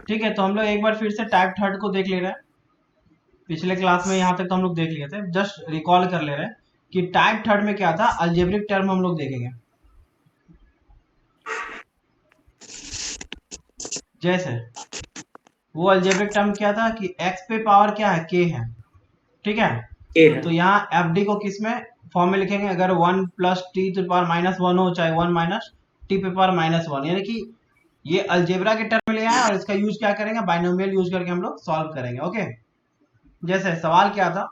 ठीक है, तो हम लोग एक बार फिर से टाइप थर्ड को देख ले रहे हैं। पिछले क्लास में यहाँ तक तो हम लोग देख लिए थे, जस्ट रिकॉल कर ले रहे हैं कि टाइप थर्ड में क्या था। अलजेब्रिक टर्म हम लोग देखेंगे। जैसे वो अलजेब्रिक टर्म क्या था कि x पे पावर क्या है, k है। ठीक है, ये है। तो यहाँ एफ डी को किस में फॉर्म में लिखेंगे, अगर one plus T two power minus one हो, चाहे वन माइनस टी पे पावर माइनस वन, यानी कि ये अलजेब्रा के टर्म में ले आए और इसका यूज क्या करेंगे, बाइनोमियल यूज करके हम लोग सॉल्व करेंगे। ओके, जैसे सवाल क्या था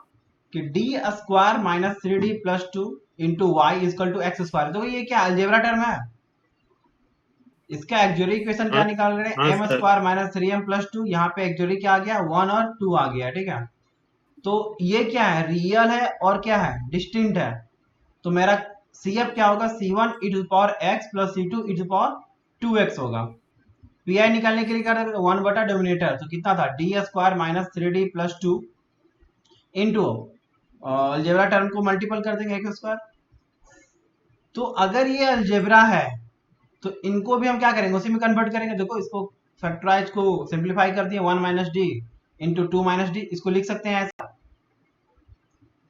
कि D square minus three D plus two into Y equal to X square. तो ये क्या अलजेब्रा टर्म है, इसका एक्चुअली इक्वेशन क्या हाँ निकाल रहे हाँ हैं, M sir. Square minus three M plus two. यहाँ पे एक्चुअली क्या आ गया, वन और टू आ गया। ठीक है, तो ये क्या है, रियल है और क्या है, डिस्टिंक्ट है। तो मेरा सी एफ क्या होगा, C one e to power x plus C two e to power two x होगा। पी आई निकालने के लिए क्या था, वन बटा डोमिनेटर, तो कितना था, D square minus three D plus two into algebra term को मल्टीपल कर देंगे एक्स स्क्वायर। तो अगर ये अलजेब्रा है तो इनको भी हम क्या करेंगे, उसी में कन्वर्ट करेंगे। देखो इसको फैक्टराइज को सिंप्लीफाई कर दिए, one minus D into two minus D, इसको लिख सकते हैं ऐसा।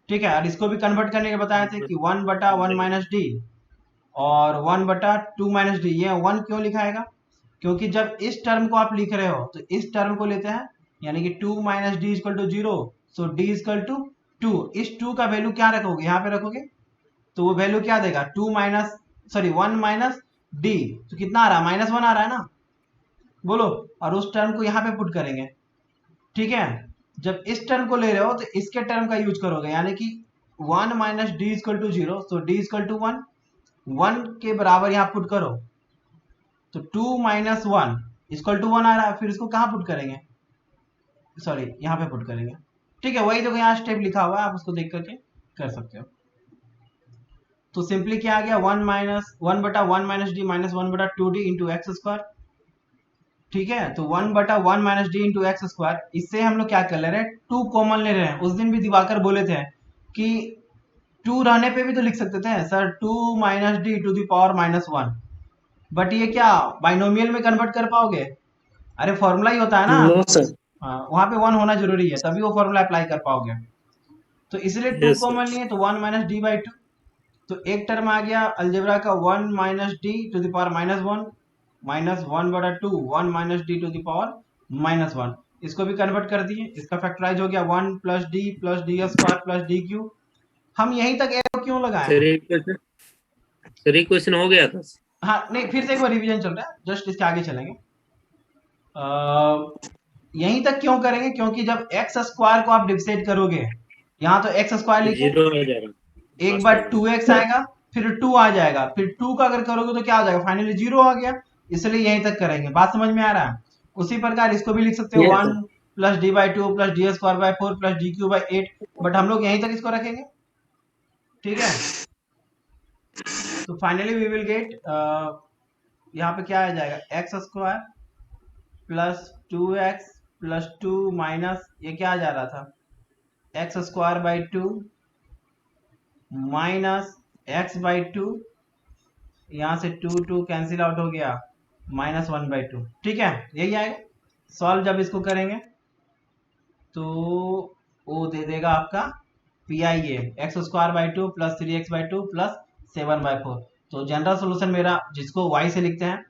ठीक है, और इसको भी कन्वर्ट करने के बताए थे कि वन बटा वन नहीं। माइनस डी और वन बटा टू माइनस डी। ये वन क्यों लिखाएगा, क्योंकि जब इस टर्म को आप लिख रहे हो तो इस टर्म को लेते हैं, यानी कि two minus D equal to zero. So D equal to two, इस टू का वैल्यू क्या रखोगे, यहाँ पे रखोगे, तो वो वैल्यू क्या देगा, two minus sorry one minus D, तो कितना आ रहा है, माइनस वन आ रहा है ना, बोलो। और उस टर्म को यहाँ पे पुट करेंगे। ठीक है, जब इस टर्म को ले रहे हो तो इसके टर्म का यूज करोगे, यानी कि one minus D equal to zero, so D equal to one. One के बराबर यहाँ पुट करो, तो two minus one equal to one आ रहा है। फिर इसको कहाँ पुट करेंगे, सॉरी यहाँ पे पुट करेंगे। ठीक है, वही देखो यहाँ स्टेप लिखा हुआ है, आप उसको देख करके कर सकते हो। तो सिंपली क्या आ गया, वन माइनस वन बटा one minus D minus one बटा two D into x square. ठीक है, तो वन बटा one minus D into x square, इससे हम लोग क्या कर ले रहे हैं, टू कॉमन ले रहे हैं। उस दिन भी दिवाकर बोले थे कि टू रहने पे भी तो लिख सकते थे sir, two minus D to the power minus one. But ये क्या बाइनोमियल में कन्वर्ट कर पाओगे, अरे फॉर्मूला ही होता है ना। No sir. वहां पे वन होना जरूरी है, तभी वो फॉर्मूला अप्लाई कर पाओगे। तो इसलिए टू यस कॉमन सर। लिए, तो one minus D by two. तो एक टर्म आ गया अलजेब्रा का, one minus D to the power minus one, minus one बटा two one minus D to the power minus one. इसको भी कन्वर्ट कर दिए, इसका फैक्टराइज हो गया, one plus D square plus D Q. हम यहीं तक एरो क्यों लगाए सर हैं। एक क्वेश्चन, सर एक क्वेश्चन हो गया था। हाँ नहीं, फिर से एक बार रिवीजन चल रहा है, जस्ट इसके आगे चलेंगे। यहीं तक क्यों करेंगे, क्योंकि जब एक्स स्क्वायर को आप डिफरेंशिएट करोगे, यहाँ तो एक्स स्क्वायर लिखे, जीरो आ जाएगा एक बार वास्तव में। टू एक्स आएगा, फिर टू आ जाएगा, फिर टू का अगर करोगे तो क्या आ जाएगा, फाइनली जीरो आ गया। इसलिए यहीं तक करेंगे, बात समझ में आ रहा है। उसी प्रकार इसको भी लिख सकते हो, yes one sir. Plus D by two plus D square by four plus D cube by eight. But हम लोग यहीं तक इसको रखेंगे। ठीक है, तो फाइनली वी विल गेट, यहाँ पे क्या आ जाएगा, x square plus two x plus two minus ये क्या आ जा रहा था, x square by to minus x by to, यहाँ से टू टू कैंसिल आउट हो गया, माइनस वन बाई टू। ठीक है, यही आएगा। सॉल्व जब इसको करेंगे तो वो दे देगा आपका P I A, X square by two plus three X by two plus seven by four. तो जनरल सोल्यूशन मेरा, जिसको वाई से लिखते हैं,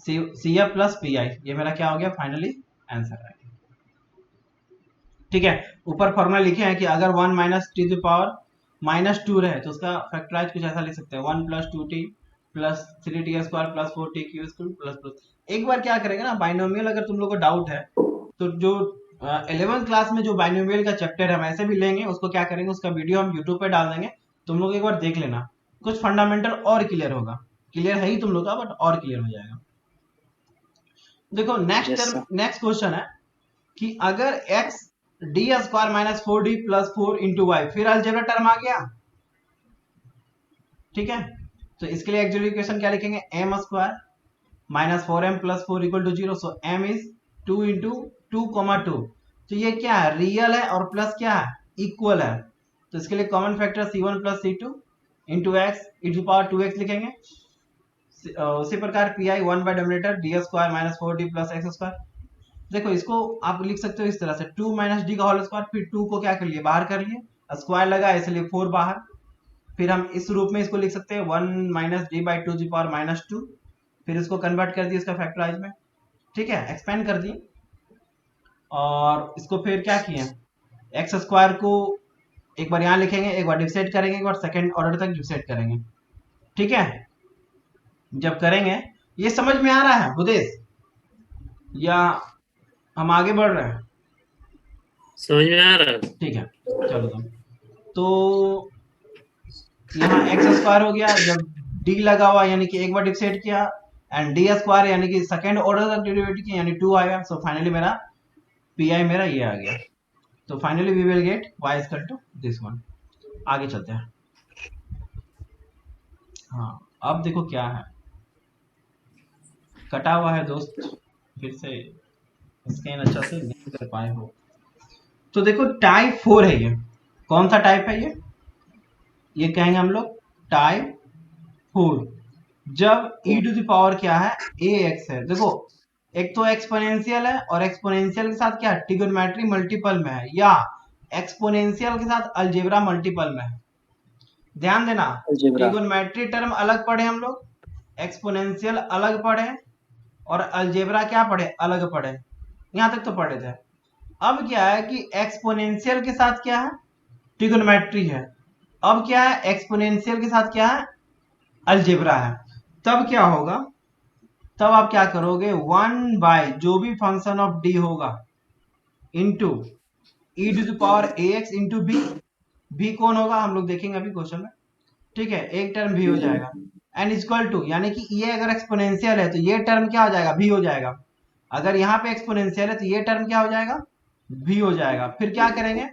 C F plus P I, ये मेरा क्या हो गया, फाइनली आंसर है। ठीक है, ऊपर फॉर्मूला लिखे हैं कि अगर one minus T two power minus two रहे तो उसका फैक्टराइज कुछ ऐसा लिख सकते हैं, one plus two T plus three T square plus four T cube square plus plus. एक बार क्या करेंगे ना, बाइनोमियल अगर तुम लोग को डाउट है तो जो 11th क्लास में जो बाइनोमियल का चैप्टर हम ऐसे भी लेंगे, उसको क्या करेंगे, उसका वीडियो हम यूट्यूब पे डाल देंगे, तुम लोग एक बार देख लेना, कुछ फंडामेंटल और क्लियर होगा। क्लियर है ही तुम लोग का, बट और क्लियर हो जाएगा। देखो next yes term, sir. Next question है कि अगर x D square minus four D plus four into Y, फिर अलजेब्रा टर्म आ गया। ठीक है, तो इसके लिए एक्चुअली इक्वेशन क्या लिखेंगे, M square minus four M plus four equal to zero. So M is two into two comma two. तो ये क्या है, रियल है और प्लस क्या है, इक्वल है। तो इसके लिए common factor C one plus C two into X into power two X लिखेंगे। उसी प्रकार P I one by denominator D square minus four D plus X square. देखो इसको आप लिख सकते हो इस तरह से, 2 माइनस डी का होल स्क्वायर, फिर 2 को क्या कर लिए, बाहर कर लिए, स्क्वायर लगा इसलिए 4 बाहर, फिर हम इस रूप में इसको लिख सकते हैं 1 माइनस डी बाई टू जी पावर माइनस 2, फिर इसको कन्वर्ट कर दिए इसका फैक्टराइज में, ठीक है, एक्सपेंड कर दिए, और इसको फिर क्या किए, एक्स स्क्वायर को एक बार यहाँ लिखेंगे, एक बार डिफिसेट करेंगे, एक बार सेकंड ऑर्डर तक डिफिसेट करेंगे, ठीक है। जब करेंगे, ये समझ में आ रहा है बुदेश, या हम आगे बढ़ रहे हैं? समझ में आ रहा है। ठीक है, चलो तो यहाँ एक्स स्क्वायर हो गया, जब डी लगा हुआ यानी कि एक बार डिफिसेट किया, एंड डी स्क्वायर यानी कि सेकंड ऑर्डर तक डेरिवेटिव किया, यानी 2 आया, सो फाइनली मेरा पी आई मेरा ये आ गया। तो finally we will get y equal to this one. आगे चलते हैं। हाँ, अब देखो क्या है, कटा हुआ है दोस्त, फिर से स्कैन अच्छा से नहीं कर पाए हो। तो देखो टाइप 4 है ये, कौन सा टाइप है ये कहेंगे हम लोग टाइप 4। जब e टू द पावर क्या है, ax है, देखो एक तो एक्सपोनेंशियल है, और एक्सपोनेंशियल के साथ क्या है, ट्रिगोनोमेट्री मल्टीपल में है, या एक्सपोनेंशियल के साथ अलजेब्रा मल्टीपल में है। ध्यान देना, ट्रिगोनोमेट्री टर्म अलग पढ़े हम लोग, एक्सपोनेंशियल अलग पढ़े, और अलजेब्रा क्या पढ़े, अलग पढ़े, यहां तक तो पढ़े थे। अब क्या है कि एक्सपोनेंशियल के साथ क्या है, ट्रिगोनोमेट्री है, अब क्या है, एक्सपोनेंशियल के साथ क्या है, अलजेब्रा है। तब क्या होगा, तब आप क्या करोगे, 1 बाय जो भी फंक्शन ऑफ डी होगा into E to the power A X into B, भी कौन होगा हम लोग देखेंगे अभी क्वेश्चन में, ठीक है, एक टर्म भी हो जाएगा, एन इक्वल टू, यानी कि ये अगर एक्सपोनेंशियल है तो ये टर्म क्या हो जाएगा, भी हो जाएगा, अगर यहाँ पे एक्सपोनेंशियल है तो ये टर्म क्या हो जाएगा, भी हो जाएगा। फिर क्या करेंगे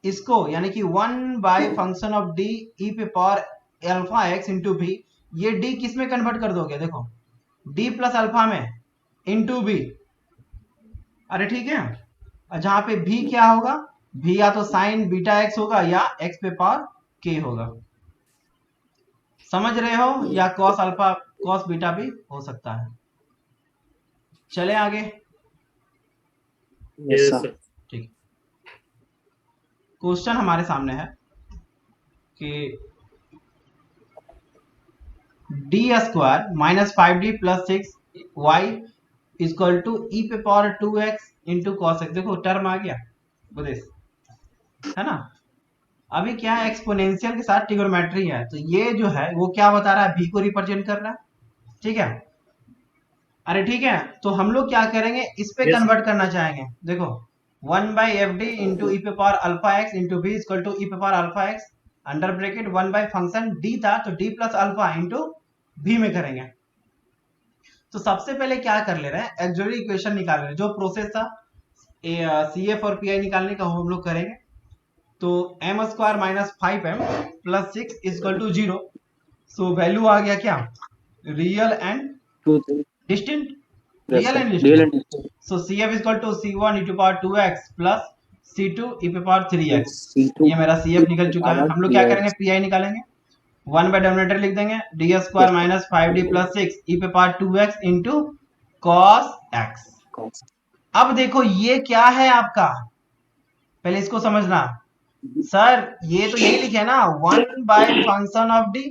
इसको, यानी कि 1 by function of D E पे पावर अल्फा एक्स इंटू भी, ये डी किस में कन्वर्ट कर दोगे, देखो डी प्लस अल्फा में इंटू बी, अरे ठीक है, जहां पे भी क्या होगा, भी या तो साइन बीटा एक्स होगा, या एक्स पे पावर के होगा, समझ रहे हो, या कॉस अल्फा कॉस बीटा भी हो सकता है। चले आगे, Yes, sir. ठीक, क्वेश्चन हमारे सामने है कि D square minus 5d plus 6y equal to ई पे power 2x into cos x, देखो टर्म आ गया बुदेश, है ना। अभी क्या है, एक्सपोनेंशियल के साथ ट्रिगोनोमेट्री है, तो ये जो है वो क्या बता रहा है, भी को रिप्रेजेंट कर रहा है, ठीक है। अरे ठीक है, तो हम लोग क्या करेंगे, इस पे Yes, कन्वर्ट करना चाहेंगे, देखो 1 बाई एफ डी इंटू ई पे power alpha x into B equal to ई पे power alpha x under bracket 1 by function D था तो डी प्लस अल्फा इंटू भी में करेंगे। तो सबसे पहले क्या कर ले रहे हैं, एक्सुअली इक्वेशन निकाल रहे हैं, जो प्रोसेस था सी एफ और पी आई निकालने का हम लोग करेंगे। तो M square minus 5m plus 6 equal to 0, so value आ गया क्या, real and distinct, real and distinct, so C F equal to C one e to power 2x plus C two ई पे पावर 3x, ये मेरा C F निकल चुका है। हम लोग क्या करेंगे, पी आई निकालेंगे, 1 बाय डिनोमिनेटर लिख देंगे, D square minus 5d plus 6 ई पे power 2x into cos x. अब देखो ये क्या है आपका, पहले इसको समझना, सर ये तो यही लिखे ना, 1 by function of D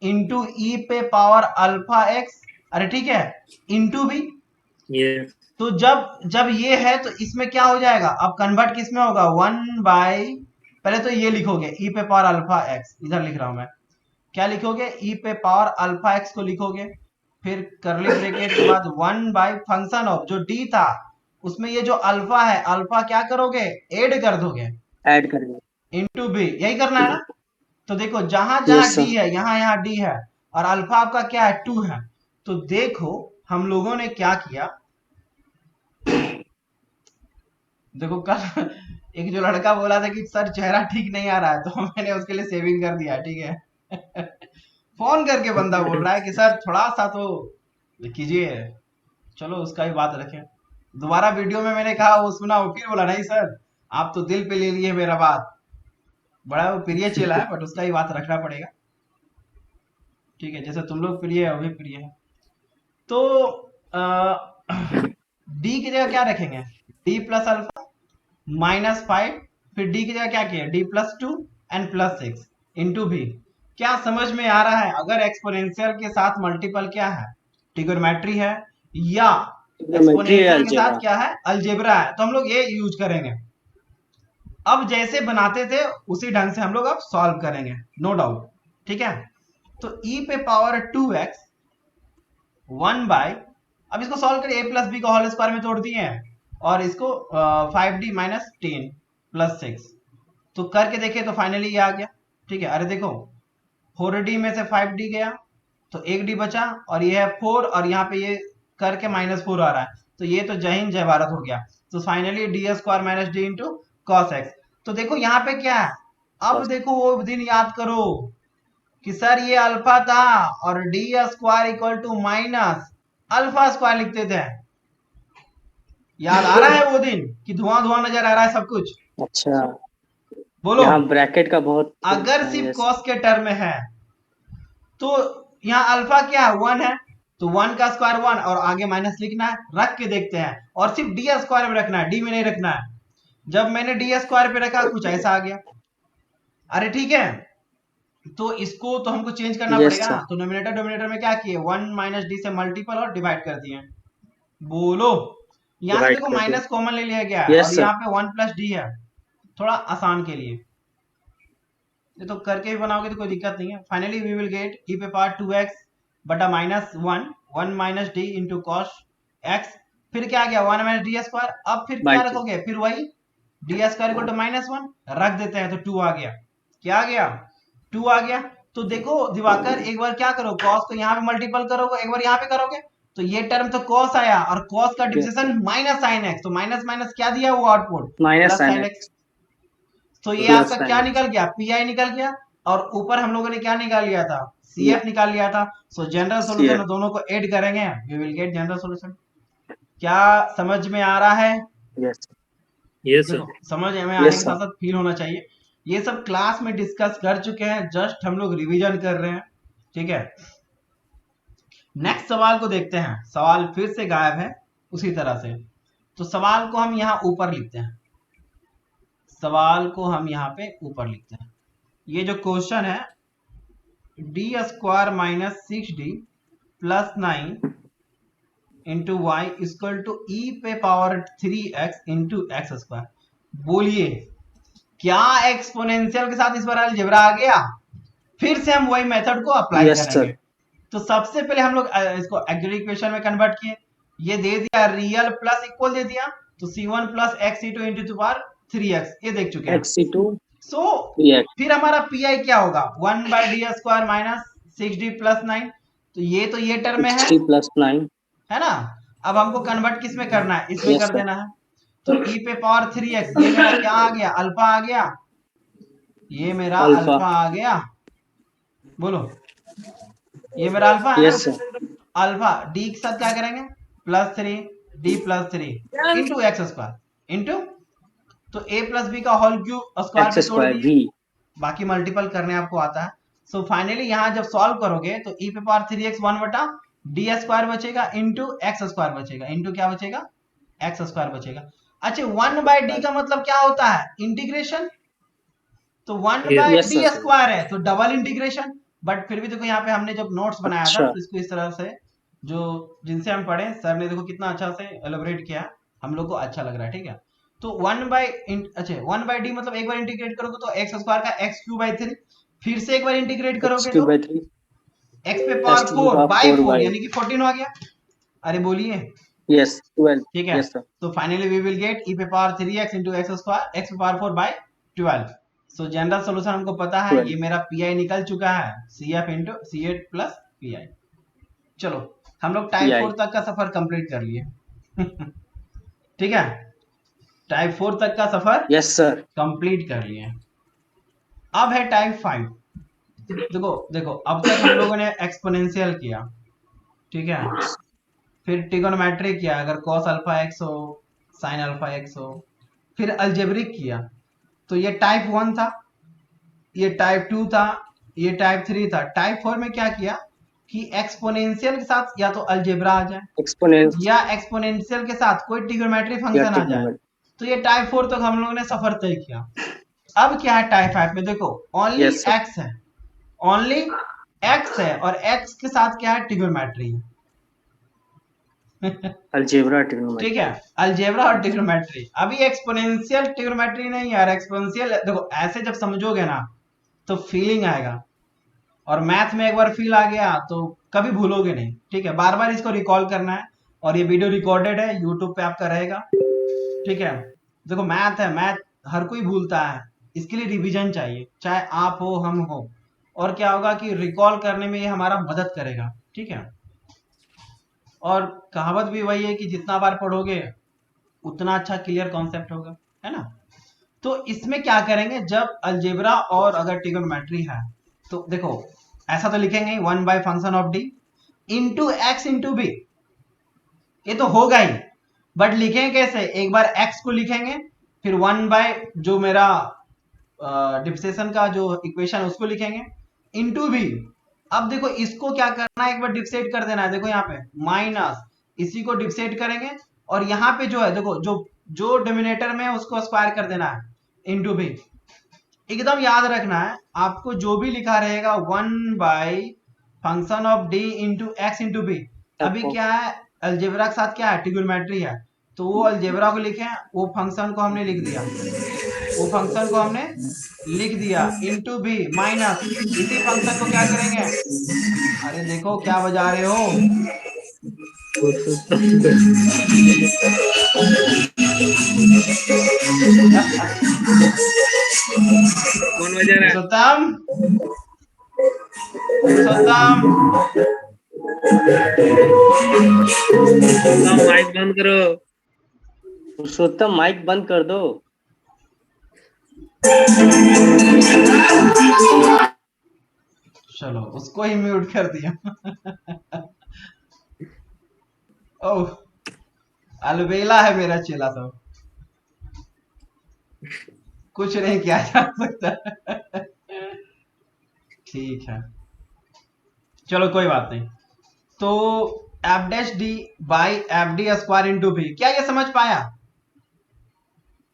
into ई पे पावर अल्फा एक्स, अरे ठीक है, इंटू भी, yes, तो जब ये है तो इसमें क्या हो जाएगा, अब कन्वर्ट किस में होगा, 1 बाय, पहले तो ये लिखोगे ई पे पावर अल्फा एक्स, इधर लिख रहा हूं मैं, क्या लिखोगे, ई पे पावर अल्फा एक्स को लिखोगे, फिर करली ब्रैकेट के बाद 1 बाय फंक्शन ऑफ जो डी था उसमें ये जो अल्फा है, अल्फा क्या करोगे, ऐड कर दोगे, ऐड करेंगे इंटू बी, यही करना है ना। तो देखो जहां जहां डी है यहाँ यहाँ डी है, और अल्फा आपका क्या है, 2 है, तो देखो हम लोगों ने क्या किया, देखो कल एक जो लड़का बोला था कि सर चेहरा ठीक नहीं आ रहा है, तो मैंने उसके लिए सेविंग कर दिया, ठीक है। फोन करके बंदा बोल रहा है कि सर थोड़ा सा तो कीजिए, चलो उसका भी बात रखें। दोबारा वीडियो में मैंने कहा, वो सुना, वो फिर बोला नहीं सर आप तो दिल पे ले लिए मेरा बात, बड़ा वो प्रिय चेला है, बट उसका ही बात रखना पड़ेगा, ठीक है, जैसे तुम लोग प्रिय है वो भी प्रिय है। तो डी की जगह क्या रखेंगे, डी प्लस अल्फा माइनस 5, फिर डी की जगह क्या किया, D plus 2 and plus 6 into भी। क्या समझ में आ रहा है? अगर एक्सपोनेंशियल के साथ मल्टीपल क्या है, ट्रिगोनोमेट्री है, या ट्रिग्नोमेट्री है, एक्सपोनेंशियल के साथ अलजेब्रा। क्या है, अलजेब्रा है, तो हम लोग ये यूज करेंगे। अब जैसे बनाते थे उसी ढंग से हम लोग अब सॉल्व करेंगे, नो डाउट। ठीक है, तो e पे पावर 2x 1 बाय, अब इसको सॉल्व करिए, a प्लस बी का होल स्क्वायर में तोड़ दिए हैं, और इसको 5d माइनस 10 प्लस 6, तो करके देखे तो फाइनली ये आ गया। ठीक है, अरे देखो 4d में से 5d गया तो 1d बचा, और ये है 4, और यहाँ पे ये करके -4 आ रहा है, तो ये तो जय हिंद जय भारत हो गया। तो finally D square minus D into cos x. तो देखो यहाँ पे क्या है, अब देखो वो दिन याद करो कि सर ये अल्फा था और D square equal to minus alpha square लिखते थे। याद आ रहा है वो दिन कि धुआं धुआं नजर आ रहा है सब कुछ? अच्छा, बोलो, यहाँ ब्रैकेट का बहुत अगर सिर्फ yes, कॉस के टर्म में है तो यहाँ अल्फा क्या है, 1 है, तो 1 का स्क्वायर 1 और आगे माइनस लिखना है, रख के देखते हैं, और सिर्फ डी स्क्वायर में रखना है, डी में नहीं रखना है। जब मैंने डी स्क्वायर पे रखा कुछ ऐसा आ गया। अरे ठीक है, तो इसको तो हमको चेंज करना yes, पड़ेगा ना, तो नोमिनेटर डोमिनेटर में क्या किए, 1 माइनस डी से मल्टीपल और डिवाइड कर दिए। बोलो, यहाँ से Divide देखो कर दिए। माइनस कॉमन ले लिया गया है, Yes, और sir. यहाँ पे 1 प्लस डी है, थोड़ा आसान के लिए। ये तो करके भी बनाओगे तो कोई दिक्कत नहीं है। Finally we will get e पे पावर 2x बटा minus 1 1 minus D into cos X, फिर क्या आ गया 1 माइनस डी स्क्वायर, अब फिर क्या By two. रखोगे, फिर वही डी स्क्वायर इक्वल टू -1 रख देते हैं, तो 2 आ गया। क्या आ गया, 2 आ गया। तो देखो दिवाकर, एक बार क्या करो, cos को यहाँ पे मल्टीपल करोगे, एक बार यहाँ पे करोगे, तो ये टर्म तो cos आया, और cos का डिफरेंशिएशन माइनस साइन एक्स, तो माइनस माइनस क्या दिया वो output, minus plus sign sine x. X. तो ये Plus आपका sin क्या x. निकल गया, पी निकल गया, और ऊपर हम लोगों ने क्या निकाल लिया था, सी एफ निकाल लिया था। So general solution CF. दोनों को ऐड करेंगे, we will get general solution. क्या समझ में आ रहा है? Yes, Yes, sir. देखो समझ में आने Yes, के sir. साथ साथ फील होना चाहिए। ये सब क्लास में डिस्कस कर चुके हैं, जस्ट हम लोग रिवीजन कर रहे हैं। ठीक है, नेक्स्ट सवाल को देखते हैं। सवाल फिर से गायब है उसी तरह से, तो सवाल को हम यहाँ ऊपर लिखते हैं, सवाल को हम यहाँ पे ऊपर लिखते हैं। ये जो क्वेश्चन है, D square minus 6d plus 9 into Y equal to ई पे power 3x into x square. बोलिए, क्या एक्सपोनेंशियल के साथ इस बार अलजेब्रा आ गया? फिर से हम वही मेथड को अप्लाई Yes, करेंगे। sir. तो सबसे पहले हम लोग इसको एक्चुअली इक्वेशन में कन्वर्ट किए, ये दे दिया रियल प्लस इक्वल दे दिया, तो c1 plus x c2 into two power 3x, ये देख चुके हैं। x2 सो 3x. फिर हमारा पी क्या होगा, 1 by D square minus 6d plus 9, तो ये टर्म में है 60 plus 9. है ना। अब हमको कन्वर्ट किस में करना है, इसमें Yes, कर sir. देना है। तो e पे पावर 3x, ये मेरा क्या आ गया, अल्फा आ गया, ये मेरा Alpha. अल्फा आ गया। बोलो, ये मेरा अल्फा है Yes, ना। sir. अल्फा डी के साथ क्या करेंगे, +3 D +3 into x square into, तो a प्लस बी का होल क्यूब स्क्वायर X पे तोड़ square दिए, v. बाकी मल्टीपल करने आपको आता है। सो फाइनली यहाँ जब सॉल्व करोगे तो e पे पावर 3x 1 बटा डी स्क्वायर बचेगा इंटू एक्स स्क्वायर बचेगा, इंटू क्या बचेगा, एक्स स्क्वायर बचेगा। अच्छा 1 बाय डी का मतलब क्या होता है, इंटीग्रेशन, तो 1 by Yes, D sir. Square है तो डबल इंटीग्रेशन। बट फिर भी देखो यहाँ पे हमने जब नोट्स बनाया था अच्छा. तो इसको इस तरह से, जो जिनसे हम पढ़े सर ने देखो कितना अच्छा से एलोबरेट किया, हम लोग को अच्छा लग रहा है। ठीक है, तो 1 बाय अच्छा 1 बाय डी मतलब एक बार इंटीग्रेट करोगे तो एक्स स्क्वायर का एक्स क्यूब बाई 3, फिर से एक बार इंटीग्रेट करोगे x3 तो by 3. एक्स पे power x to the 4 power by 4 4 by. यानी कि 14 हो गया। अरे बोलिए, Yes, 12. ठीक है। Yes, sir. तो finally we will get e पे power 3x into x square X पे power 4 by 12। So general solution हमको पता है, 12. ये मेरा पी निकल चुका है, CF into C8 plus P. चलो हम लोग टाइप PI. 4 तक का सफर कंप्लीट कर लिए। ठीक है, टाइप 4 तक का सफर Yes, sir. कंप्लीट कर लिए। अब है टाइप 5। देखो देखो अब तक हम लोगों ने एक्सपोनेंशियल किया, ठीक है, फिर ट्रिगोनोमेट्री किया, अगर cos अल्फा x हो sin अल्फा x हो, फिर अलजेब्रिक किया, तो ये टाइप 1 था, ये टाइप 2 था, ये टाइप 3 था। टाइप 4 में क्या किया कि एक्सपोनेंशियल के साथ या तो अलजेब्रा आ जाए एक्सपोनेंस या एक्सपोनेंशियल के साथ कोई ट्रिग्नोमेट्री या फंक्शन आ जाए। ट्रिग्नोमेट्री। तो ये टाइप 4 तक हम लोगों ने सफर तय किया। अब क्या है टाइप 5 में, देखो ओनली यस सर, एक्स है, ओनली एक्स है और एक्स के साथ क्या है, ट्रिग्नोमेट्री है। अलजेब्रा ठीक ट्रिग्नोमेट्री। है, अलजेब्रा और ट्रिग्नोमेट्री। अभी एक्सपोनेंशियल ट्रिग्नोमेट्री नहीं यार, एक्सपोनेंशियल देखो ऐसे जब समझोगे ना तो फीलिंग आएगा, और मैथ में एक बार फील आ गया तो कभी भूलोगे नहीं। ठीक है, बार बार इसको रिकॉल करना है, और ये वीडियो रिकॉर्डेड है, यूट्यूब पे आपका रहेगा। ठीक है, देखो मैथ है, मैथ हर कोई भूलता है, इसके लिए रिवीजन चाहिए, चाहे आप हो हम हो। और क्या होगा कि रिकॉल करने में ये हमारा मदद करेगा। ठीक है, और कहावत भी वही है कि जितना बार पढ़ोगे उतना अच्छा क्लियर कॉन्सेप्ट होगा, है ना। तो इसमें क्या करेंगे, जब अलजेब्रा और अगर ट्रिग्नोमेट्री है तो देखो ऐसा तो लिखेंगे 1 by function of D into X into B, ये तो होगा ही, बट लिखेंगे कैसे, एक बार एक्स को लिखेंगे, फिर 1 बाय जो मेरा डिफरेंशिएशन का जो इक्वेशन उसको लिखेंगे इंटू बी। अब देखो इसको क्या करना है, एक बार डिफरेंशिएट कर देना है, देखो यहाँ पे माइनस, इसी को डिफरेंशिएट करेंगे, और यहाँ पे जो है देखो जो जो डिनोमिनेटर में है उसको स्क्वायर कर देना है इंटू बी। एकदम याद रखना है आपको, जो भी लिखा रहेगा 1 by function of D into X into B. अभी क्या है, अलजेब्रा के साथ क्या है, ट्रिग्नोमेट्री है, तो वो अलजेब्रा को लिखे, वो फंक्शन को हमने लिख दिया, वो फंक्शन को हमने लिख दिया इंटू बी माइनस, इसी फंक्शन को क्या करेंगे, अरे देखो क्या बजा रहे हो, कौन बजा रहा है? पुरुषोत्तम, पुरुषोत्तम, माइक बंद करो। पुरुषोत्तम माइक बंद कर दो। चलो उसको ही म्यूट कर दिया। ओह, अलबेला है मेरा चेला, तो कुछ नहीं किया जा सकता। ठीक है, चलो कोई बात नहीं। तो F dash D by F D square into B, क्या ये समझ पाया?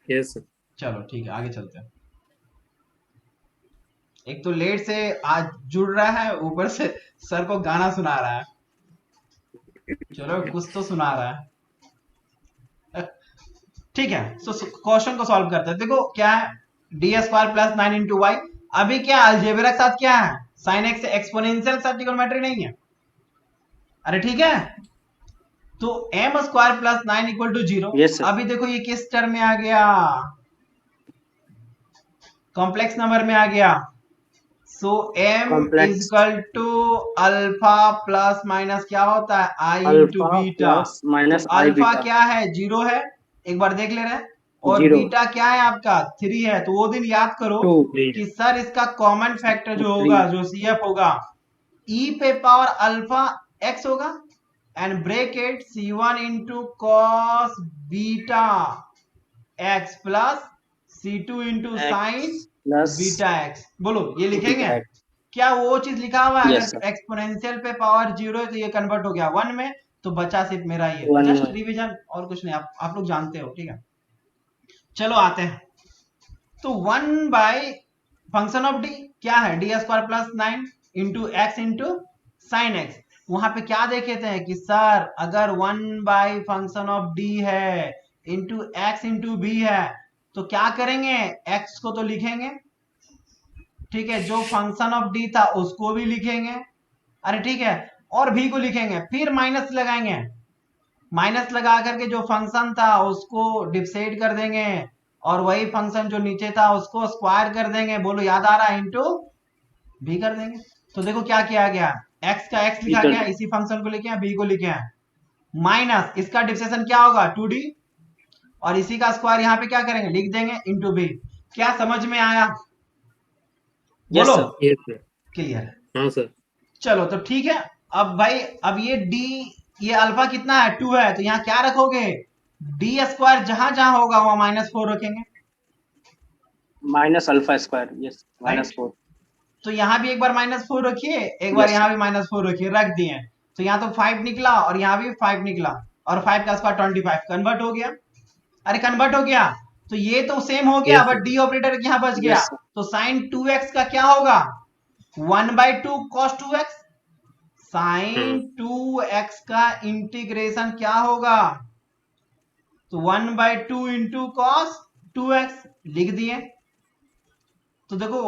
यस चलो ठीक है, आगे चलते हैं। एक तो लेट से आज जुड़ रहा है, ऊपर से सर को गाना सुना रहा है, चलो कुछ तो सुना रहा है। ठीक है, तो क्वेश्चन को सॉल्व करते हैं। देखो क्या है, D square plus 9 into Y. अभी क्या अलजेब्रा के साथ क्या है, साइन एक्स, एक्सपोनेंशियल के साथ ट्रिग्नोमेट्री नहीं है। अरे ठीक है, तो M square plus 9 equal to 0। Yes, sir. अभी देखो ये किस टर्म में आ गया, कॉम्प्लेक्स नंबर में आ गया। So M Complex. Is equal to alpha plus minus क्या होता है, i into alpha beta. Plus minus तो आई अल्फा बीटा। क्या है, 0 है, एक बार देख ले रहे हैं, और 0 बीटा क्या है आपका 3 है। तो वो दिन याद करो 2 कि सर इसका कॉमन फैक्टर जो 3 होगा, जो सीएफ होगा, ई पे पावर अल्फा एक्स होगा, and bracket C1 into cos beta x plus C2 into sine plus beta x. बोलो ये लिखेंगे, बीटा एक्स। क्या वो चीज लिखा हुआ है? Yes, अगर sir. एक्सपोनेंशियल पे पावर 0 है तो ये कन्वर्ट हो गया 1 में, तो बचा सिर्फ मेरा ये, 1 जस्ट में। रिवीजन और कुछ नहीं, आप लोग जानते हो। ठीक है, चलो आते हैं। तो 1 बाय फंक्शन ऑफ डी क्या है, D square plus 9 into X into sine x. वहां पे क्या देखे थे कि सर अगर 1 बाय फंक्शन ऑफ डी है इंटू एक्स इंटू बी है, तो क्या करेंगे, एक्स को तो लिखेंगे, ठीक है, जो फंक्शन ऑफ डी था उसको भी लिखेंगे, अरे ठीक है, और भी को लिखेंगे, फिर माइनस लगाएंगे, माइनस लगा करके जो फंक्शन था उसको डिफरेंशिएट कर देंगे, और वही फंक्शन जो नीचे था उसको स्क्वायर कर देंगे, बोलो याद आ रहा है, इंटू भी कर देंगे। तो देखो क्या किया गया, x का x लिखा गया, इसी फंक्शन को लिखे हैं, b को लिखे हैं, माइनस इसका डिफरेंशिएशन क्या होगा 2d, और इसी का स्क्वायर यहाँ पे क्या करेंगे, लिख देंगे इंटू b। क्या समझ में आया? Yes, बोलो sir. Yes sir. क्लियर? हाँ सर। चलो तो ठीक है। अब भाई अब ये d, ये अल्फा कितना है 2 है, तो यहाँ क्या रखोगे, डी स्क्वायर जहां जहां होगा वहां -4 रखेंगे, minus alpha square. Yes, right? -4। तो यहाँ भी एक बार -4 रखिए, एक बार यस यहाँ भी -4 रखिए, रख दिए। तो यहाँ तो 5 निकला और यहाँ भी 5 निकला, और 5 का स्क्वायर 25, कन्वर्ट हो गया। अरे कन्वर्ट हो गया, तो ये तो सेम हो गया, यस बट डी ऑपरेटर यहाँ बच गया। यस तो साइन 2x का क्या होगा, 1/2 cos 2x। साइन 2x का इंटीग्रेशन क्या होगा, तो 1/2 इंटू कॉस 2x लिख दिए। तो देखो,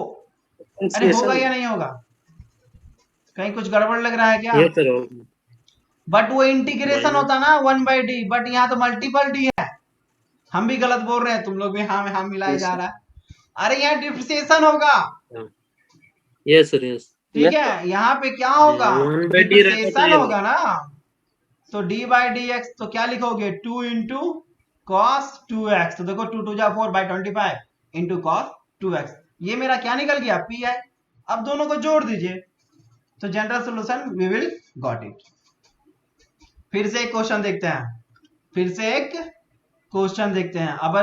अरे होगा या नहीं होगा, कहीं कुछ गड़बड़ लग रहा है क्या? Yes sir. बट वो इंटीग्रेशन माइनस होता ना 1/d, बट यहाँ तो मल्टीपल डी है। हम भी गलत बोल रहे हैं, तुम लोग भी हाँ में हाँ मिलाया जा रहा है। अरे यहाँ डिफ्रेंसिएशन होगा, यस सर यस। ठीक है, यहाँ पे क्या होगा, 1/d रहता तो डिफ्रेंसिएशन ये होगा ना। तो d बाई डी एक्स तो क्या लिखोगे, 2 इंटू कॉस 2x। तो देखो 2 2 जा 4/25 इंटू कॉस 2x, ये मेरा क्या निकल गया, पी आई। अब दोनों को जोड़ दीजिए, तो general solution we will got it. फिर से एक क्वेश्चन देखते हैं, फिर से एक क्वेश्चन देखते हैं। अब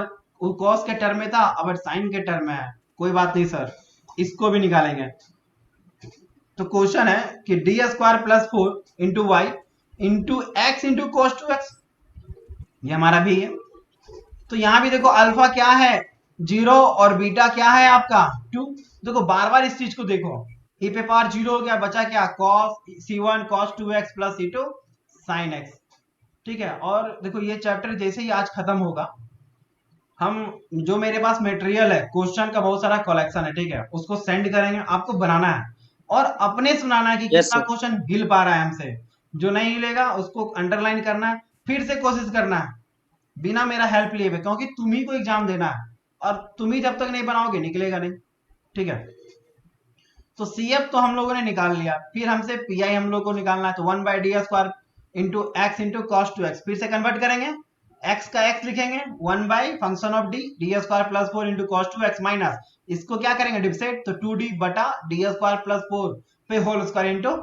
वो कॉस के टर्म में था, अब साइन के टर्म में है, कोई बात नहीं सर, इसको भी निकालेंगे। तो क्वेश्चन है कि D square plus 4 into Y into X into cos 2x, ये हमारा भी है। तो यहां भी देखो अल्फा क्या है 0 और बीटा क्या है आपका 2। देखो बार बार इस चीज को देखो, e पे पावर 0 हो गया, बचा क्या cos c1 cos 2x plus c2 sin x, ठीक है। और देखो ये चैप्टर जैसे ही आज खत्म होगा, हम जो मेरे पास मटेरियल है, क्वेश्चन का बहुत सारा कलेक्शन है, ठीक है, उसको सेंड करेंगे, आपको बनाना है और अपने सुनाना है कि यस कितना सर क्वेश्चन हिल पा रहा है हमसे। जो नहीं हिलेगा उसको अंडरलाइन करना है, फिर से कोशिश करना है बिना मेरा हेल्प लिए हुए, क्योंकि तुम ही को एग्जाम देना है और तुम ही जब तक नहीं बनाओगे निकलेगा नहीं, ठीक है। तो CF तो हम लोगों ने निकाल लिया, फिर हमसे PI हम लोग को निकालना है। तो 1/d square into X into cos 2x, फिर से कन्वर्ट करेंगे, x का x लिखेंगे 1 by function of D square plus 4 into cos 2x minus, इसको क्या करेंगे डिफसेट, तो 2d बटा डी स्क्वायर प्लस 4 पे whole square into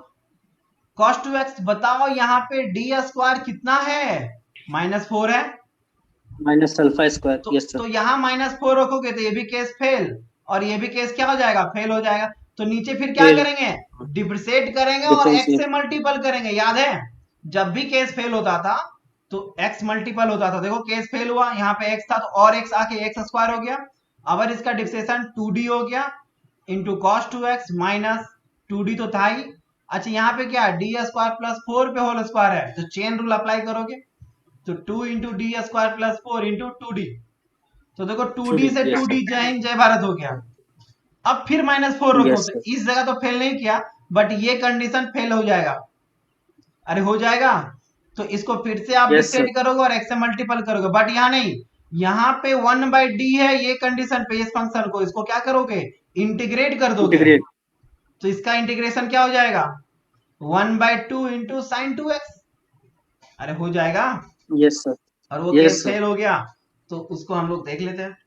cos 2x। बताओ यहाँ पे डी स्क्वायर कितना है, -4 है। माइनस अल्फा स्क्वायर तो, यस तो सर यहाँ -4 रखोगे तो ये भी केस फेल और ये भी केस क्या हो जाएगा, फेल हो जाएगा। तो नीचे फिर क्या फेल करेंगे, डिफरेंशिएट करेंगे और x से डिफरेंशिएट मल्टीपल करेंगे। याद है जब भी केस फेल होता था तो x मल्टीपल होता था, देखो केस फेल हुआ, यहाँ पे x था तो और x आके x स्क्वायर हो गया। अब इसका डिफरेंशिएशन 2d हो गया into cos 2x minus 2d तो था ही। अच्छा यहाँ पे क्या डी स्क्वायर प्लस 4 पे होल स्क्वायर है, तो चेन रूल अप्लाई करोगे, तो 2 into D square plus 4 into 2d। तो देखो 2d से यस 2d जय हिंद जय भारत हो गया। अब फिर -4 रखो, यस तो सर इस जगह तो फेल नहीं किया, बट ये कंडीशन फेल हो जाएगा। अरे हो जाएगा, तो इसको फिर से आप यस सर डिफरेंट करोगे और x से मल्टीपल करोगे, बट यहाँ नहीं, यहाँ पे 1/d है, ये कंडीशन पे इस फंक्शन को इसको क्या करोगे, इंटीग्रेट कर दोगे। इंटीग्रेट तो इसका इंटीग्रेशन क्या हो जाएगा, 1/2 इंटू साइन 2x। अरे हो जाएगा, यस सर और वो यस केस सर फेल हो गया, तो उसको हम लोग देख लेते हैं।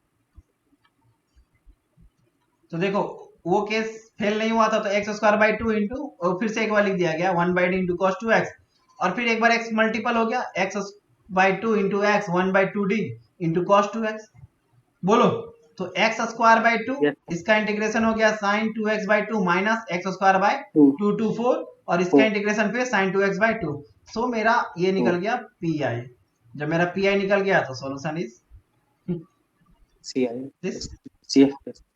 तो देखो वो केस फेल नहीं हुआ था, तो एक्स स्क्वायर बाई 2 इंटू, और फिर से एक बार लिख दिया गया 1/d इंटू कॉस 2x, और फिर एक बार x मल्टीपल हो गया x by 2 into X 1/2d into cos 2x। बोलो, तो एक्स स्क्वायर बाई 2, यस इसका इंटीग्रेशन हो गया sine 2x by 2 minus X square by 2 2 to 4, और इसका इंटीग्रेशन पे साइन 2x बाई 2। सो मेरा ये निकल गया PI। जब मेरा PI निकल गया तो solution is C I this, C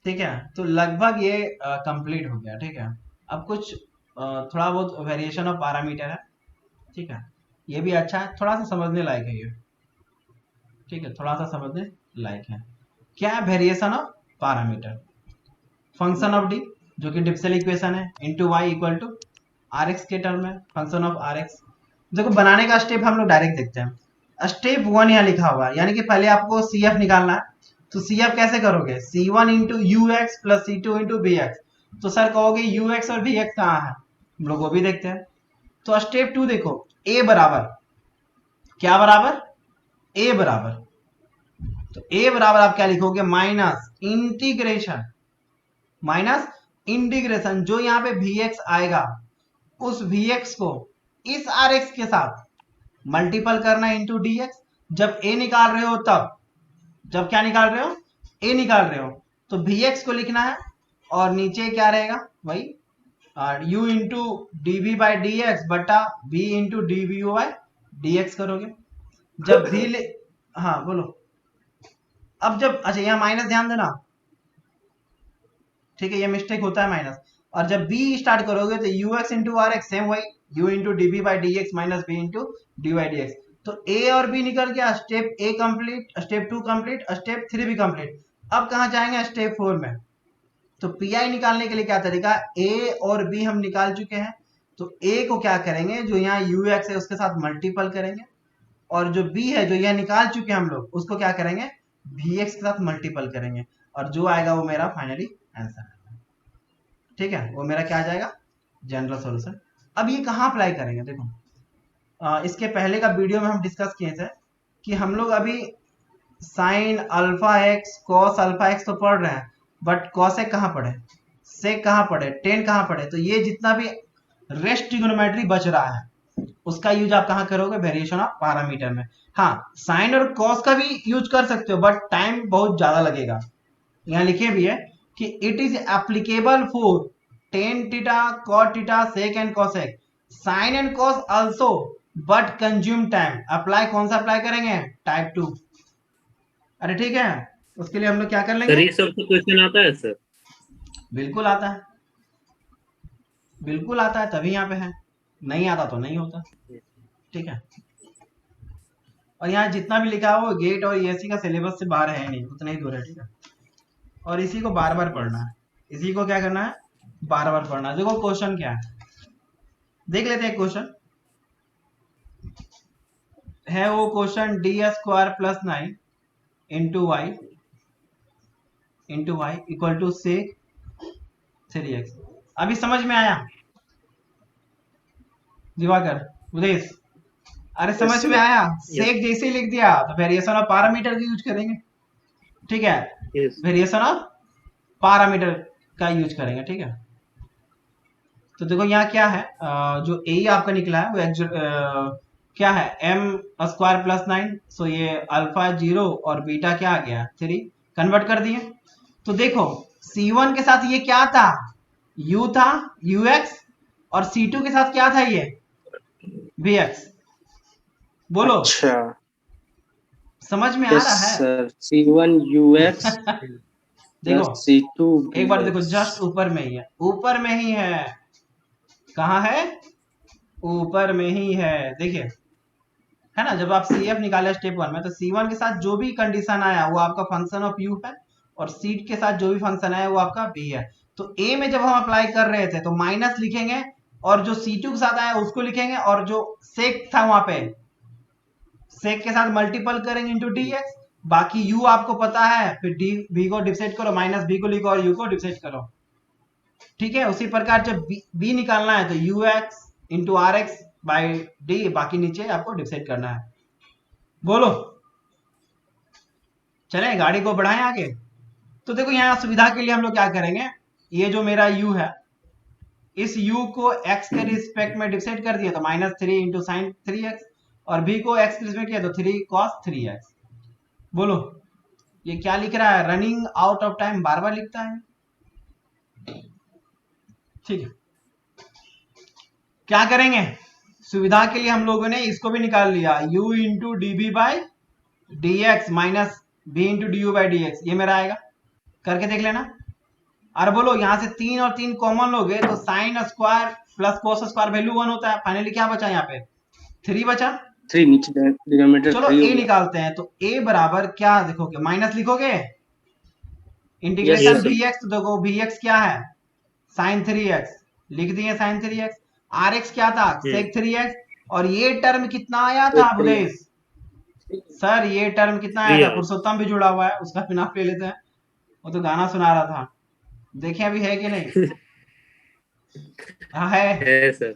ठीक है। तो लगभग ये कंप्लीट हो गया, ठीक है। अब कुछ थोड़ा बहुत वेरिएशन ऑफ पैरामीटर है, ठीक है, ये भी अच्छा है, थोड़ा सा समझने लायक है ये, ठीक है, थोड़ा सा समझने लायक है। क्या है variation of parameter, function of D जो कि डिफरेंशियल इक्वेशन है into Y equal to R X के टर्म में फंक्शन ऑफ आर एक्स। देखो बनाने का स्टेप हम लोग डायरेक्ट देखते हैं। स्टेप 1 यहाँ लिखा हुआ है, यानी कि पहले आपको CF निकालना है। तो CF कैसे करोगे, C1 into U X plus C2 into B X. तो सर कहोगे UX और VX कहाँ है, हम लोग वो भी देखते हैं। तो स्टेप 2 देखो, A बराबर क्या बराबर, A बराबर, तो A बराबर आप क्या लिखोगे, माइनस इंटीग्रेशन जो यहाँ पे VX आएगा उस VX को इस RX के साथ मल्टीपल करना इंटू DX। जब A निकाल रहे हो तब, जब क्या निकाल रहे हो, A निकाल रहे हो, तो VX को लिखना है और नीचे क्या रहेगा वही u into D V by D X बटा v into D V by D X करोगे। जब v ले, हाँ बोलो। अब जब, अच्छा यहाँ माइनस ध्यान देना, ठीक है, ये मिस्टेक होता है माइनस। और जब b स्टार्ट करोगे तो U X into R X, same वही u into D B by D X minus B into D by D X. तो a और b निकल गया, step a complete, step 2 complete, step 3 भी कंप्लीट। अब कहाँ जाएंगे, स्टेप 4 में। तो पी निकालने के लिए क्या तरीका, a और b हम निकाल चुके हैं, तो a को क्या करेंगे, जो यहाँ यू एक्स है उसके साथ मल्टीपल करेंगे, और जो b है जो यह निकाल चुके हैं हम लोग, उसको क्या करेंगे, vx के साथ मल्टीपल करेंगे, और जो आएगा वो मेरा फाइनली आंसर है। ठीक है, वो मेरा क्या आ जाएगा, जनरल सॉल्यूशन। अब ये कहाँ अप्लाई करेंगे, देखो इसके पहले का वीडियो में हम डिस्कस किए थे कि हम लोग अभी sine alpha x cos alpha x तो पढ़ रहे हैं, बट कॉसेक कहाँ पढ़े, सेक कहाँ पढ़े, टेन कहाँ पढ़े। तो ये जितना भी रेस्ट ट्रिग्नोमेट्री बच रहा है उसका यूज आप कहाँ करोगे, वेरिएशन ऑफ पैरामीटर में। हाँ, साइन और कॉस का भी यूज कर सकते हो, बट टाइम बहुत ज्यादा लगेगा। यहाँ लिखे भी है कि it is applicable for tan theta cot theta sec and cosec sine and cos also but consume time. Apply कौन सा अप्लाई करेंगे, टाइप 2। अरे ठीक है, उसके लिए हम लोग क्या कर सर लेंगे, ये सब तो क्वेश्चन आता है सर? बिल्कुल आता है, बिल्कुल आता है, तभी यहाँ पे है, नहीं आता तो नहीं होता। ठीक है, और यहाँ जितना भी लिखा है वो गेट और ईएससी का सिलेबस से बाहर है नहीं, उतना ही दूर है। ठीक है, और इसी को बार बार पढ़ना है, इसी को क्या करना है, बार बार पढ़ना है। देखो क्वेश्चन क्या है, देख लेते हैं क्वेश्चन। है वो question D square plus 9 into Y equal to sec 3x। अभी समझ में आया दिवाकर, उदेश? अरे समझ Yes, में sir. आया, यस सेक जैसे ही लिख दिया तो वेरिएशन ऑफ पैरामीटर का यूज करेंगे। ठीक है, यस वेरिएशन ऑफ पैरामीटर का यूज करेंगे। ठीक है, तो देखो यहाँ क्या है, जो ए आपका निकला है वो क्या है, एम स्क्वायर प्लस 9। सो ये अल्फा 0 और बीटा क्या आ गया 3, कन्वर्ट कर दिए। तो देखो C1 के साथ ये क्या था, u था, ux, और C2 के साथ क्या था, ये vx। बोलो, अच्छा, समझ में आ yes रहा है? sir. C1 UX देखो plus C2 एक बार देखो, BX. जस्ट ऊपर में ही है, ऊपर में ही है, कहाँ है, ऊपर में ही है। देखिए, है ना, जब आप CF निकाले स्टेप 1 में, तो C1 के साथ जो भी कंडीशन आया वो आपका फंक्शन ऑफ u है, और C के साथ जो भी फंक्शन आया वो आपका v है। तो a में जब हम अप्लाई कर रहे थे तो माइनस लिखेंगे, और जो C2 के साथ आया उसको लिखेंगे, और जो सेक था वहां पे सेक के साथ मल्टीपल करेंगे इंटू dx। बाकी u आपको पता है, फिर डी v को डिफसेट करो, माइनस b को लिखो और u को डिफसेट करो। ठीक है, उसी प्रकार जब b निकालना है तो ux into R X by D, बाकी नीचे आपको डिफसेट करना है। बोलो, चलें गाड़ी को बढ़ाएं आगे। तो देखो यहाँ सुविधा के लिए हम लोग क्या करेंगे, ये जो मेरा u है, इस u को x के रिस्पेक्ट में डिफरेंट कर दिया तो -3 इंटू साइन 3x, और b को x के रिस्पेक्ट किया तो 3 cos 3x। बोलो, ये क्या लिख रहा है, रनिंग आउट ऑफ टाइम बार बार लिखता है। ठीक है, क्या करेंगे, सुविधा के लिए हम लोगों ने इसको भी निकाल लिया, u into D B by D X minus B into D U by D X, ये मेरा आएगा, करके देख लेना। और बोलो, यहां से 3 और 3 कॉमन लोगे तो sine square plus cos square value 1 होता है। फाइनली क्या बचा, यहाँ पे 3 बचा। 3 नीचे डिनोमिनेटर चलो 3 हो a गया. निकालते हैं, तो a बराबर क्या लिखोगे, माइनस लिखोगे, Yes integration yes sir. Sir vx, तो देखो vx क्या है, साइन 3x, लिख दिए साइन 3x। rx क्या था, सेक 3x, और ये टर्म कितना आया था 3. अवधेश, सर ये टर्म कितना आया 3 था, आया पुरुषोत्तम भी जुड़ा हुआ है, उसका भी नाम ले लेते हैं, वो तो गाना सुना रहा था, देखे अभी है कि नहीं, हाँ है। है सर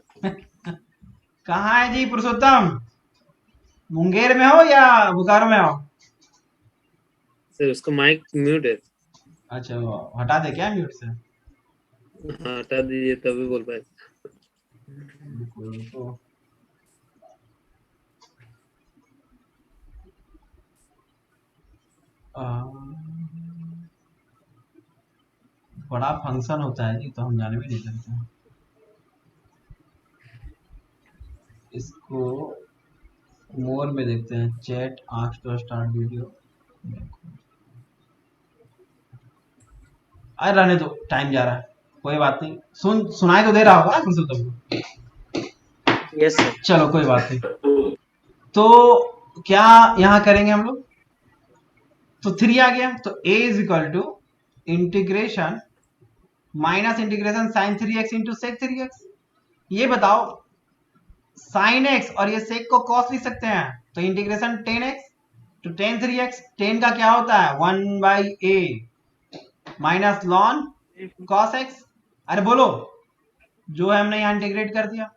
कहाँ है जी पुरुषोत्तम, मुंगेर में हो या बोकारो में हो? सर उसका माइक म्यूट है। अच्छा, वो हटा दे क्या म्यूट से? हाँ हटा दीजिए तभी बोल पाए। तो बड़ा फंक्शन होता है जी, तो हम जाने भी नहीं सकते हैं। इसको मोर में देखते हैं, chat ask to start video. अरे रहने दो, टाइम जा रहा है, कोई बात नहीं। सुनाई तो दे रहा होगा पुरुषोत्तम को? Yes sir. चलो कोई बात नहीं। तो क्या यहाँ करेंगे हम लोग? तो 3 आ गया, तो a is equal to integration minus integration sine 3x into sec 3x। ये बताओ, साइन x और ये सेक को कॉस लिख सकते हैं, तो इंटीग्रेशन 10x तो टेन 3x, 10 का क्या होता है 1/a minus lawn cos x। अरे बोलो, जो है हमने यहाँ इंटीग्रेट कर दिया।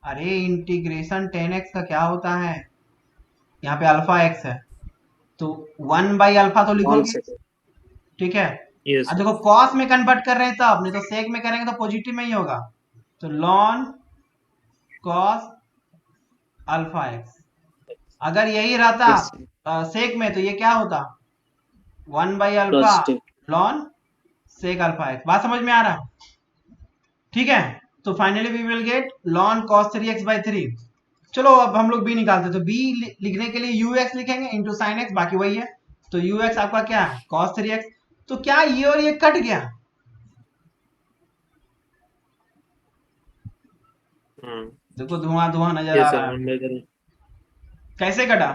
अरे इंटीग्रेशन 10x का क्या होता है, यहाँ पे अल्फा x है, तो 1/अल्फा तो लिखोगे, ठीक है। Yes. अब देखो कॉस में कन्वर्ट कर रहे हैं तब, नहीं तो सेक में करेंगे तो पॉजिटिव में ही होगा, तो लॉन कॉस अल्फा एक्स। अगर यही रहता सेक में तो ये क्या होता 1/अल्फा लॉन सेक अल्फा एक्स। बात समझ में आ रहा? ठीक है, तो फाइनली वी विल गेट लॉन कॉस 3x/3। चलो अब हम लोग b निकालते, तो b लिखने के लिए ux लिखेंगे इंटू साइन एक्स, बाकी वही है। तो ux आपका क्या है cos 3x। तो क्या ये और ये कट गया? देखो धुआं धुआं नजर आ रहा है। कैसे कटा?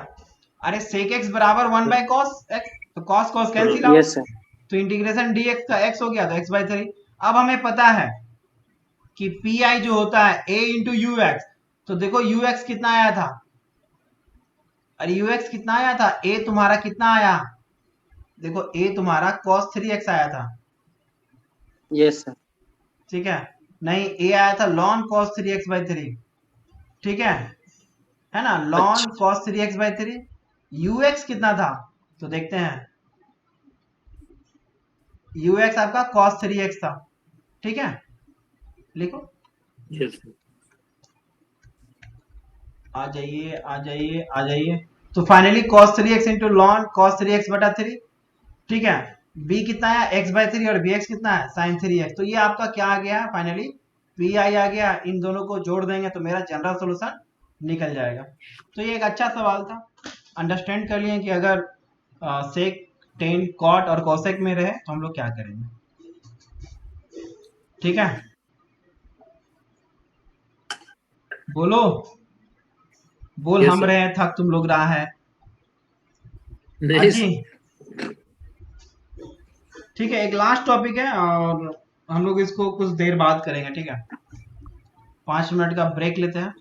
अरे sec x बराबर 1/cos x, तो cos cos कैंसिल आउट, तो इंटीग्रेशन dx का x हो गया, तो x/3। अब हमें पता है कि pi जो होता है a इंटू ux, तो देखो ux कितना आया था, अरे ux कितना आया था, a तुम्हारा कितना आया, देखो a तुम्हारा cos 3x आया था। Yes sir. ठीक है, नहीं a आया था ln cos 3x/3, ठीक है ना, ln cos 3x/3। ux कितना था, तो देखते हैं, ux आपका cos 3x था, ठीक है, लिखो। Yes. आ जाइए आ जाइए आ जाइए, तो finally cos 3x into ln cos 3x/3, ठीक है। b कितना है x/3 और bx कितना है sin 3x, तो ये आपका क्या आ गया फाइनली pi आ गया। इन दोनों को जोड़ देंगे तो मेरा जनरल सॉल्यूशन निकल जाएगा। तो ये एक अच्छा सवाल था, अंडरस्टैंड कर लिए कि अगर सेक टेन कॉट और कोसेक में रहे तो हम लोग क्या करेंगे, ठीक है। बोलो बोल, Yes, हम sir. रहे थक तुम लोग रहा है Nice. जी। ठीक है, एक लास्ट टॉपिक है और हम लोग इसको कुछ देर बाद करेंगे, ठीक है। 5 मिनट का ब्रेक लेते हैं।